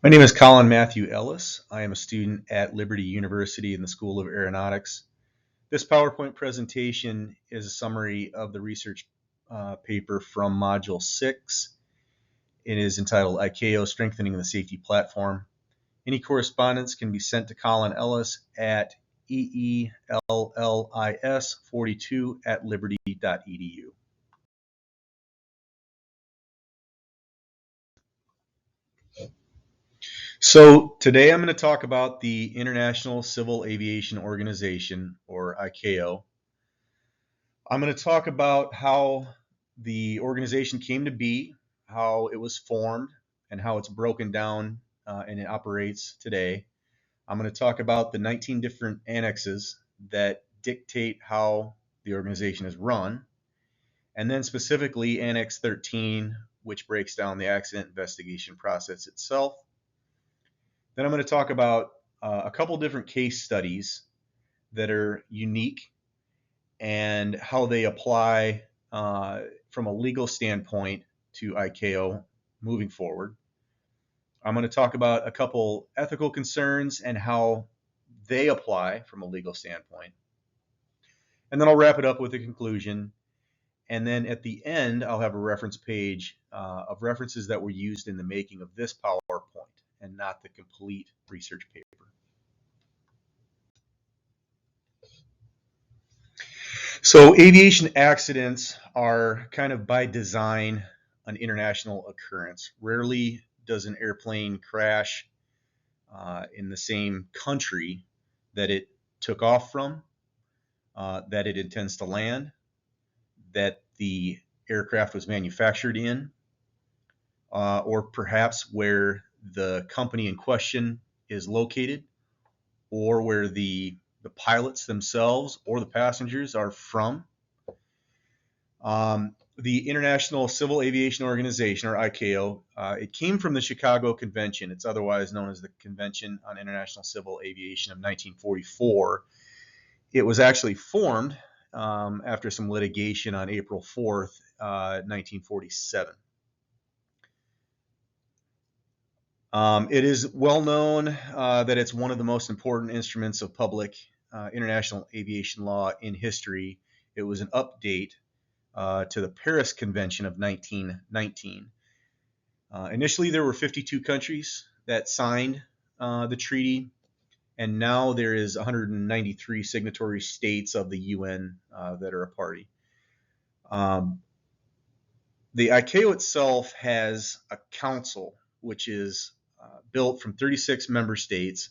My name is Colin Matthew Ellis. I am a student at Liberty University in the School of Aeronautics. This PowerPoint presentation is a summary of the research paper from Module 6. It is entitled ICAO Strengthening the Safety Platform. Any correspondence can be sent to Colin Ellis at eellis42@liberty.edu. So today I'm going to talk about the International Civil Aviation Organization, or ICAO. I'm going to talk about how the organization came to be, how it was formed, and how it's broken down and it operates today. I'm going to talk about the 19 different annexes that dictate how the organization is run, and then specifically Annex 13, which breaks down the accident investigation process itself. Then I'm going to talk about a couple different case studies that are unique and how they apply from a legal standpoint to ICAO moving forward. I'm going to talk about a couple ethical concerns and how they apply from a legal standpoint. And then I'll wrap it up with a conclusion. And then at the end, I'll have a reference page of references that were used in the making of this PowerPoint and not the complete research paper. So aviation accidents are kind of by design an international occurrence. Rarely does an airplane crash in the same country that it took off from, that it intends to land, that the aircraft was manufactured in, or perhaps where the company in question is located, or where the pilots themselves or the passengers are from. The International Civil Aviation Organization, or ICAO, it came from the Chicago Convention. It's otherwise known as the Convention on International Civil Aviation of 1944. It was actually formed after some litigation on April 4th, 1947. It is well known that it's one of the most important instruments of public international aviation law in history. It was an update to the Paris Convention of 1919. Initially, there were 52 countries that signed the treaty, and now there is 193 signatory states of the UN that are a party. The ICAO itself has a council, which is built from 36 member states.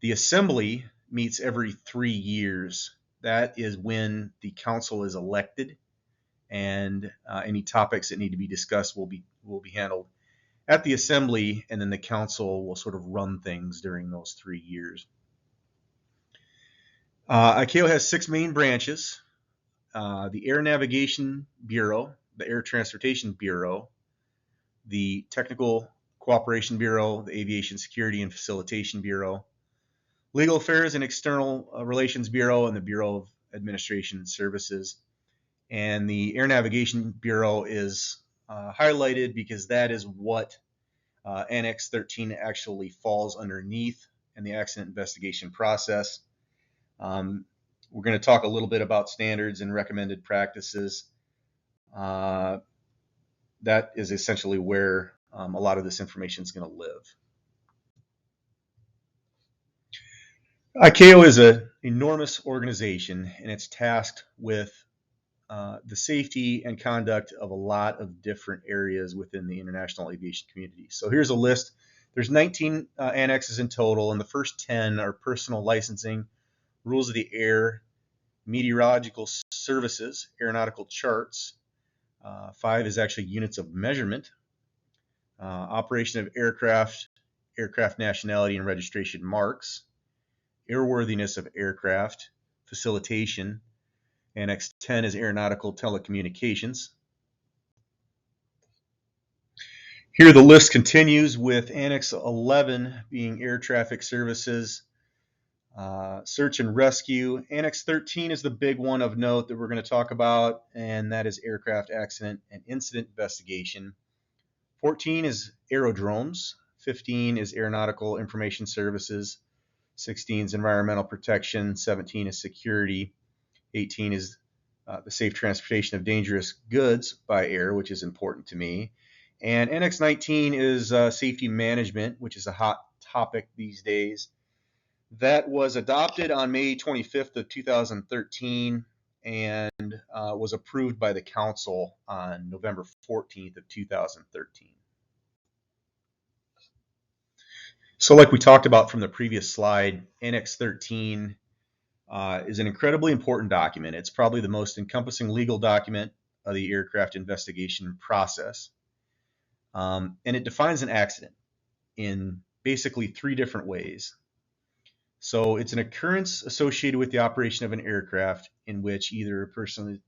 The assembly meets every 3 years. That is when the council is elected, and any topics that need to be discussed will be handled at the assembly, and then the council will sort of run things during those 3 years. ICAO has 6 main branches: the Air Navigation Bureau, the Air Transportation Bureau, the Technical Cooperation Bureau, the Aviation Security and Facilitation Bureau, Legal Affairs and External Relations Bureau, and the Bureau of Administration and Services. And the Air Navigation Bureau is highlighted because that is what Annex 13 actually falls underneath in the accident investigation process. We're going to talk a little bit about standards and recommended practices. That is essentially where a lot of this information is going to live. ICAO is an enormous organization, and it's tasked with the safety and conduct of a lot of different areas within the international aviation community. So here's a list. There's 19 annexes in total, and the first 10 are personal licensing, rules of the air, meteorological services, aeronautical charts. 5 is actually units of measurement, operation of aircraft, aircraft nationality and registration marks, airworthiness of aircraft, facilitation. Annex 10 is aeronautical telecommunications. Here the list continues with Annex 11 being air traffic services, search and rescue. Annex 13 is the big one of note that we're going to talk about, and that is aircraft accident and incident investigation. 14 is aerodromes. 15 is Aeronautical Information Services. 16 is Environmental Protection. 17 is Security. 18 is the safe transportation of dangerous goods by air, which is important to me. And Annex 19 is Safety Management, which is a hot topic these days. That was adopted on May 25th of 2013 and was approved by the Council on November 14th of 2013. So like we talked about from the previous slide, Annex 13 is an incredibly important document. It's probably the most encompassing legal document of the aircraft investigation process. And it defines an accident in basically 3 different ways. So it's an occurrence associated with the operation of an aircraft in which either a person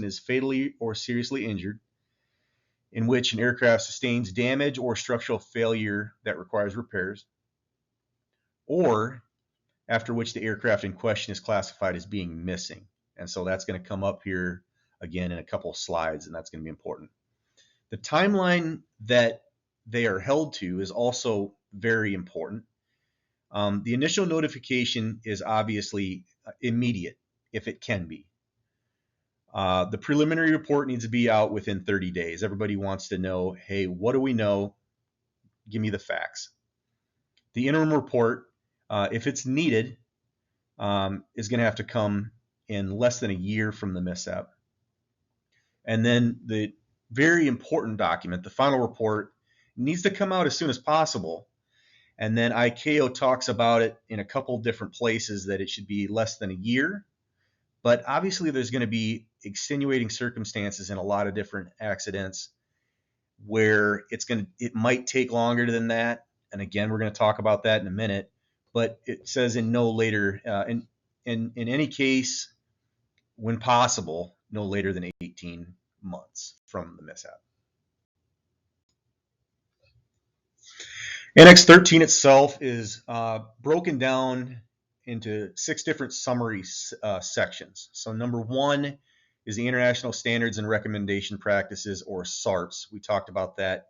is fatally or seriously injured, in which an aircraft sustains damage or structural failure that requires repairs, or after which the aircraft in question is classified as being missing. And so that's going to come up here again in a couple of slides, and that's going to be important. The timeline that they are held to is also very important. The initial notification is obviously immediate, if it can be. The preliminary report needs to be out within 30 days. Everybody wants to know, hey, what do we know? Give me the facts. The interim report, if it's needed, is going to have to come in less than a year from the mishap. And then the very important document, the final report, needs to come out as soon as possible. And then ICAO talks about it in a couple different places that it should be less than a year. But obviously there's going to be extenuating circumstances in a lot of different accidents where it might take longer than that. And again, we're going to talk about that in a minute. But it says in no later, in any case, when possible, no later than 18 months from the mishap. Annex 13 itself is broken down into 6 different summary sections. So number 1 is the International Standards and Recommendation Practices, or SARPs. We talked about that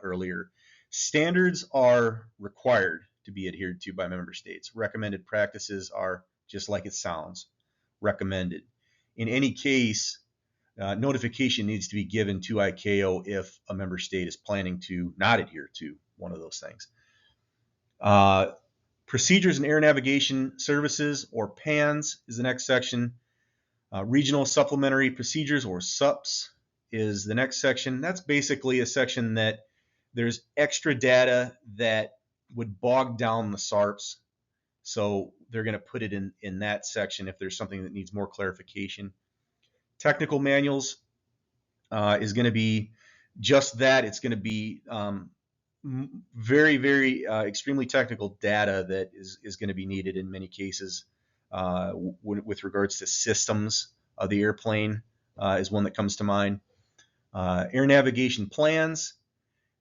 earlier. Standards are required to be adhered to by member states. Recommended practices are, just like it sounds, recommended. In any case, notification needs to be given to ICAO if a member state is planning to not adhere to one of those things. Procedures and Air Navigation Services, or PANS, is the next section. Regional Supplementary Procedures, or SUPs, is the next section. That's basically a section that there's extra data that would bog down the SARPs. So they're going to put it in that section if there's something that needs more clarification. Technical manuals is going to be just that. It's going to be very, very extremely technical data that is going to be needed in many cases with regards to systems of the airplane is one that comes to mind. Air navigation plans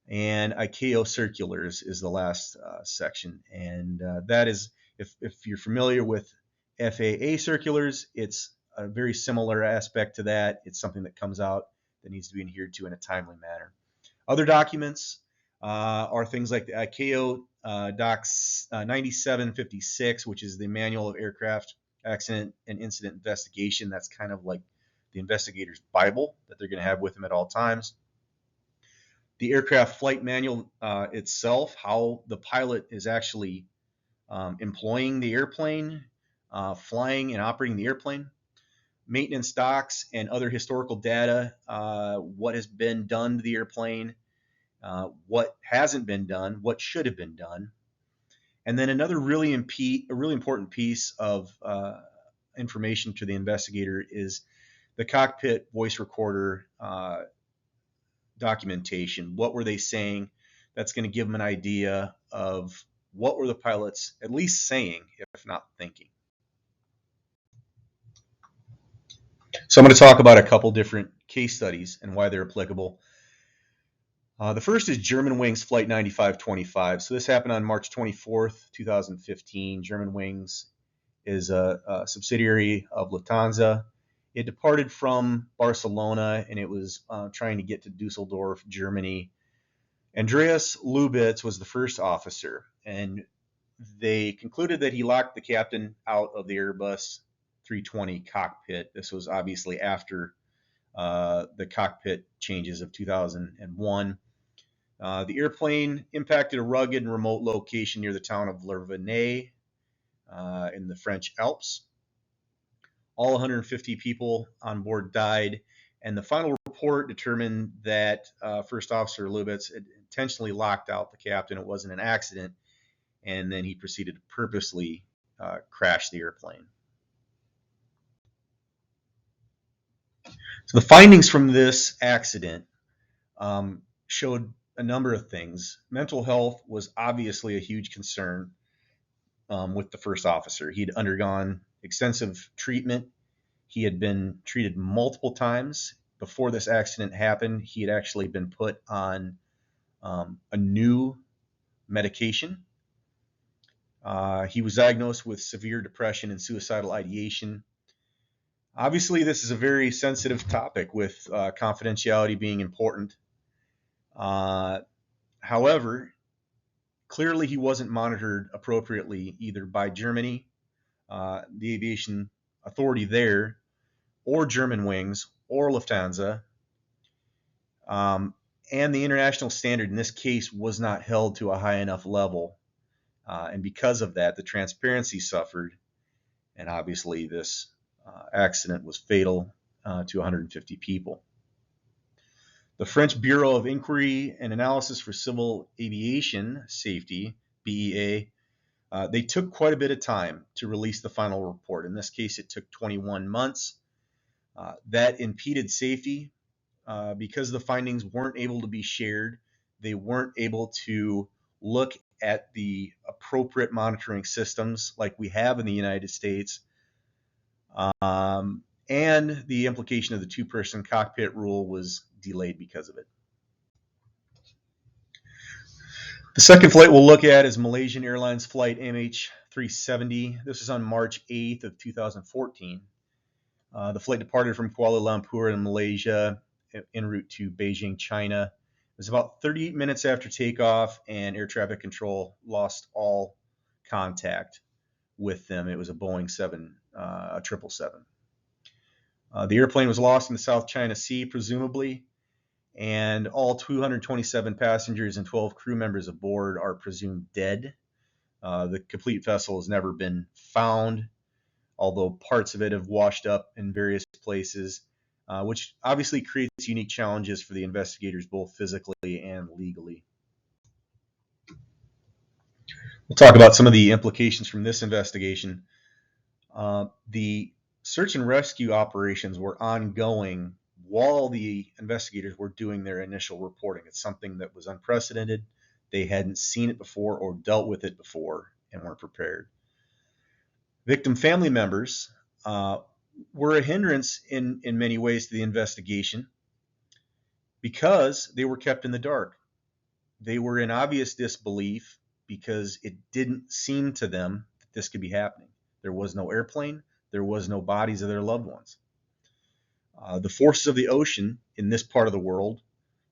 and ICAO circulars is the last section. And that is, if you're familiar with FAA circulars, it's a very similar aspect to that. It's something that comes out that needs to be adhered to in a timely manner. Other documents are things like the ICAO Docs 9756, which is the Manual of Aircraft Accident and Incident Investigation. That's kind of like the investigator's Bible that they're going to have with them at all times. The Aircraft Flight Manual itself, how the pilot is actually employing the airplane, flying and operating the airplane. Maintenance docs and other historical data, what has been done to the airplane, what hasn't been done, what should have been done. And then another really important piece of information to the investigator is the cockpit voice recorder documentation. What were they saying? That's going to give them an idea of what were the pilots at least saying, if not thinking. So I'm going to talk about a couple different case studies and why they're applicable. The first is Germanwings Flight 9525. So this happened on March 24th, 2015. Germanwings is a subsidiary of Lufthansa. It departed from Barcelona and it was trying to get to Dusseldorf, Germany. Andreas Lubitz was the first officer, and they concluded that he locked the captain out of the Airbus 320 cockpit. This was obviously after the cockpit changes of 2001. The airplane impacted a rugged and remote location near the town of Lervenay in the French Alps. All 150 people on board died, and the final report determined that First Officer Lubitz had intentionally locked out the captain. It wasn't an accident, and then he proceeded to purposely crash the airplane. So the findings from this accident showed a number of things. Mental health was obviously a huge concern with the first officer. He'd undergone extensive treatment. He had been treated multiple times. Before this accident happened, he had actually been put on a new medication. He was diagnosed with severe depression and suicidal ideation. Obviously, this is a very sensitive topic with confidentiality being important. However, clearly he wasn't monitored appropriately either by Germany, the aviation authority there, or Germanwings, or Lufthansa. And the international standard in this case was not held to a high enough level. And because of that, the transparency suffered. And obviously, this accident was fatal to 150 people. The French Bureau of Inquiry and Analysis for Civil Aviation Safety, BEA, they took quite a bit of time to release the final report. In this case, it took 21 months. That impeded safety because the findings weren't able to be shared. They weren't able to look at the appropriate monitoring systems like we have in the United States. And the implication of the two-person cockpit rule was delayed because of it. The second flight we'll look at is Malaysian Airlines flight MH370. This is on March 8th of 2014. The flight departed from Kuala Lumpur in Malaysia en route to Beijing, China. It was about 38 minutes after takeoff, and air traffic control lost all contact with them. It was a Boeing 777. The airplane was lost in the South China Sea, presumably, and all 227 passengers and 12 crew members aboard are presumed dead. The complete vessel has never been found, although parts of it have washed up in various places, which obviously creates unique challenges for the investigators, both physically and legally. We'll talk about some of the implications from this investigation. The search and rescue operations were ongoing while the investigators were doing their initial reporting. It's something that was unprecedented. They hadn't seen it before or dealt with it before and weren't prepared. Victim family members were a hindrance in many ways to the investigation because they were kept in the dark. They were in obvious disbelief because it didn't seem to them that this could be happening. There was no airplane. There was no bodies of their loved ones. The forces of the ocean in this part of the world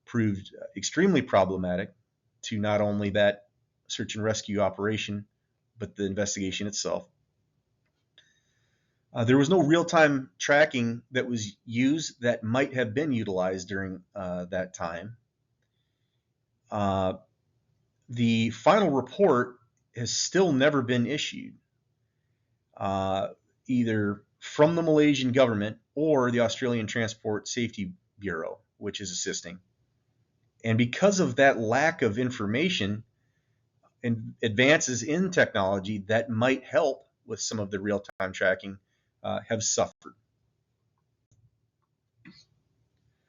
proved extremely problematic to not only that search and rescue operation, but the investigation itself. There was no real-time tracking that was used that might have been utilized during that time. The final report has still never been issued, either from the Malaysian government or the Australian Transport Safety Bureau, which is assisting. And because of that lack of information and advances in technology that might help with some of the real-time tracking have suffered.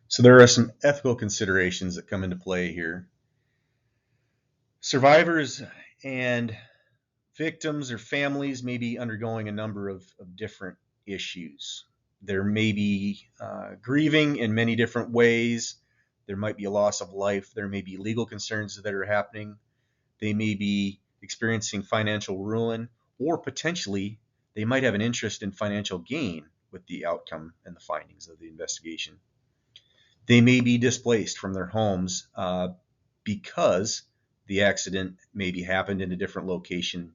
So there are some ethical considerations that come into play here. Survivors and victims or families may be undergoing a number of different issues. There may be grieving in many different ways. There might be a loss of life. There may be legal concerns that are happening. They may be experiencing financial ruin, or potentially they might have an interest in financial gain with the outcome and the findings of the investigation. They may be displaced from their homes because the accident maybe happened in a different location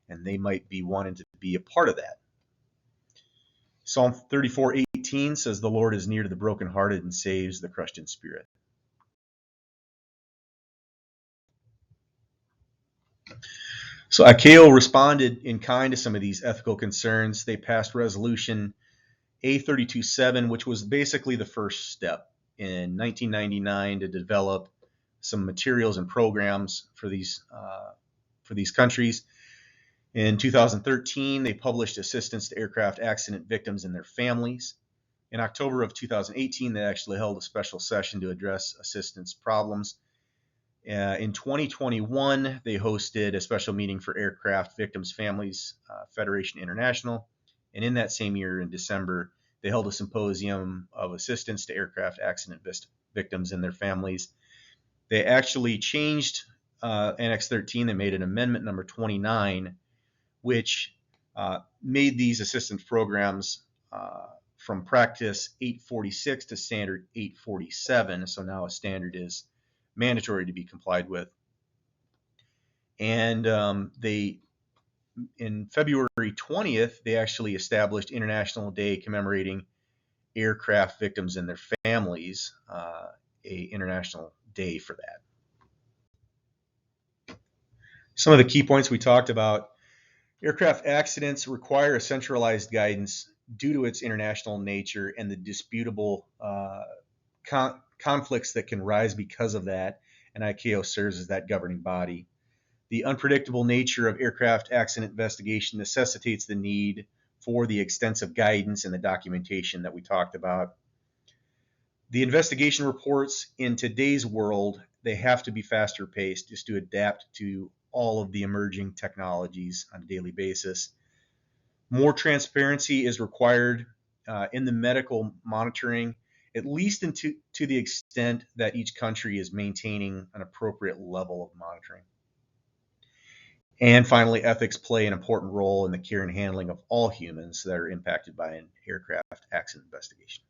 and they might be wanting to be a part of that. Psalm 34:18 says, "The Lord is near to the brokenhearted and saves the crushed in spirit." So ICAO responded in kind to some of these ethical concerns. They passed resolution A327, which was basically the first step in 1999 to develop some materials and programs for these countries. In 2013, they published assistance to aircraft accident victims and their families. In October of 2018, they actually held a special session to address assistance problems. In 2021, they hosted a special meeting for Aircraft Victims Families Federation International. And in that same year, in December, they held a symposium of assistance to aircraft accident victims and their families. They actually changed Annex 13. They made an amendment number 29, which made these assistance programs from practice 846 to standard 847. So now a standard is mandatory to be complied with. And in February 20th, they actually established International Day commemorating aircraft victims and their families, a international day for that. Some of the key points we talked about: aircraft accidents require a centralized guidance due to its international nature and the disputable conflicts that can rise because of that, and ICAO serves as that governing body. The unpredictable nature of aircraft accident investigation necessitates the need for the extensive guidance and the documentation that we talked about. The investigation reports in today's world, they have to be faster paced just to adapt to all of the emerging technologies on a daily basis. More transparency is required in the medical monitoring, at least to the extent that each country is maintaining an appropriate level of monitoring. And finally, ethics play an important role in the care and handling of all humans that are impacted by an aircraft accident investigation.